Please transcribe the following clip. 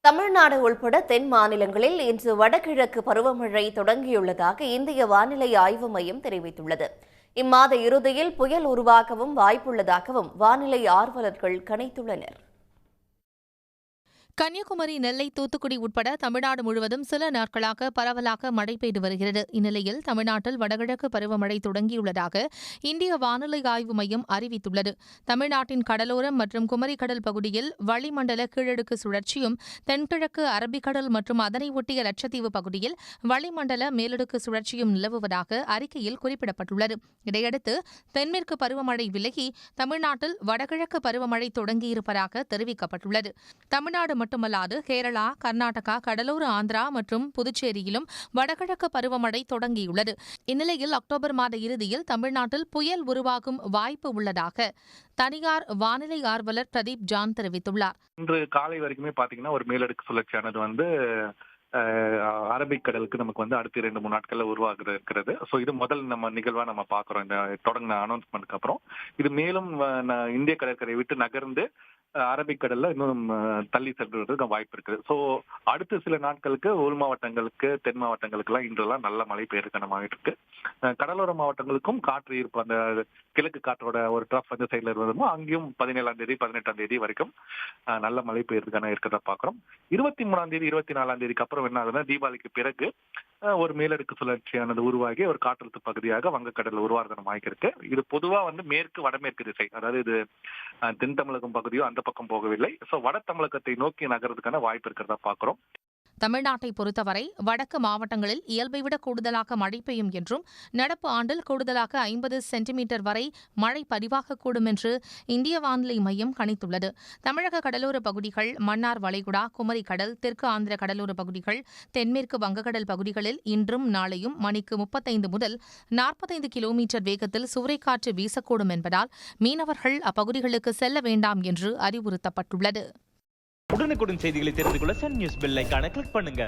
தமிழ்நாடு உள்பட தென் மாநிலங்களில் இன்று வடகிழக்கு பருவமழை தொடங்கியுள்ளதாக இந்திய வானிலை ஆய்வு மையம் தெரிவித்துள்ளது. இம்மாத இறுதியில் புயல் உருவாகவும் வாய்ப்புள்ளதாகவும் வானிலை ஆர்வலர்கள் கணித்துள்ளனர். கன்னியாகுமரி, நெல்லை, தூத்துக்குடி உட்பட தமிழ்நாடு முழுவதும் சில நாட்களாக பரவலாக மழை பெய்து வருகிறது. இந்நிலையில் தமிழ்நாட்டில் வடகிழக்கு பருவமழை தொடங்கியுள்ளதாக இந்திய வானிலை ஆய்வு மையம் அறிவித்துள்ளது. தமிழ்நாட்டின் கடலோரம் மற்றும் குமரிக்கடல் பகுதியில் வளிமண்டல கீழடுக்கு சுழற்சியும், தென்கிழக்கு அரபிக்கடல் மற்றும் அதனை ஒட்டிய லட்சத்தீவு பகுதியில் வளிமண்டல மேலடுக்கு சுழற்சியும் நிலவுவதாக அறிக்கையில் குறிப்பிடப்பட்டுள்ளது. இதையடுத்து தென்மேற்கு பருவமழை விலகி தமிழ்நாட்டில் வடகிழக்கு பருவமழை தொடங்கியிருப்பதாக தெரிவிக்கப்பட்டுள்ளது. தமிழ்நாடு மட்டுமல்லாது கேரளா, கர்நாடகா, கடலோர ஆந்திரா மற்றும் புதுச்சேரியிலும் வடகிழக்கு பருவமழை தொடங்கியுள்ளது. இந்நிலையில் அக்டோபர் மாத இறுதியில் தமிழ்நாட்டில் புயல் உருவாகும் வாய்ப்பு உள்ளதாக தனியார் வானிலை ஆர்வலர் பிரதீப் ஜான் தெரிவித்துள்ளார். இன்று காலை வரைக்குமே பாத்தீங்கன்னா ஒரு மேலடுக்கு சுழற்சியானது அரபிக்கடலுக்கு நமக்கு அடுத்த 2-3 நாட்கள்ல உருவாக இருக்கிறது. ஸோ இது முதல் நம்ம நிகழ்வா நம்ம பாக்குறோம். இந்த தொடங்கின அனௌன்ஸ்மெண்ட்க்கு அப்புறம் இது மேலும் இந்திய கடற்கரையை விட்டு நகர்ந்து அரபிக்கடல்ல இன்னும் தள்ளி செல்வதற்கு வாய்ப்பு இருக்குது. ஸோ அடுத்த சில நாட்களுக்கு உள் மாவட்டங்களுக்கு, தென் மாவட்டங்களுக்கு எல்லாம் இன்றெல்லாம் நல்ல மழை பெய்யறதுக்கான வாய்ப்பு இருக்கு. கடலோர மாவட்டங்களுக்கும் காற்று ஈர்ப்பு, அந்த கிழக்கு காற்றோட ஒரு ட்ரஃப் அந்த சைட்ல இருந்ததுமோ அங்கேயும் 17ஆம் தேதி 18ஆம் தேதி வரைக்கும் நல்ல மழை பெய்யறதுக்கான இருக்கிறத பாக்குறோம். 23ஆம் தேதி 24ஆம் தேதிக்கு அப்புறம் என்ன ஆகுதுன்னா, தீபாவளிக்கு பிறகு ஒரு மேலடுக்கு சுழற்சியானது உருவாகி ஒரு காற்றழுத்த பகுதியாக வங்கக்கடலில் உருவாகிறதுன வாய்ப்பு இருக்கு. இது பொதுவா மேற்கு வடமேற்கு திசை, அதாவது இது தென் தமிழகம் பகுதியோ அந்த பக்கம் போகவில்லை. சோ வட தமிழகத்தை நோக்கி நகர்றதுக்கான வாய்ப்பு இருக்கிறதா பாக்குறோம். தமிழ்நாட்டை பொறுத்தவரை வடக்கு மாவட்டங்களில் இயல்பை விட கூடுதலாக மழை பெய்யும் என்றும், நடப்பு ஆண்டில் கூடுதலாக 50 சென்டிமீட்டர் வரை மழை பதிவாகக்கூடும் என்று இந்திய வானிலை மையம் கணித்துள்ளது. தமிழக கடலோர பகுதிகள், மன்னார் வளைகுடா, குமரி கடல், தெற்கு ஆந்திர கடலோர பகுதிகள், தென்மேற்கு வங்கக்கடல் பகுதிகளில் இன்றும் நாளையும் மணிக்கு 35 முதல் 45 கிலோமீட்டர் வேகத்தில் சூறைக்காற்று வீசக்கூடும் என்பதால் மீனவர்கள் அப்பகுதிகளுக்கு செல்ல வேண்டாம் என்று அறிவுறுத்தப்பட்டுள்ளது. உடனுக்குடன் செய்திகளை தெரிந்து கொள்ள சன் நியூஸ் பெல் ஐகானை கிளிக் பண்ணுங்க.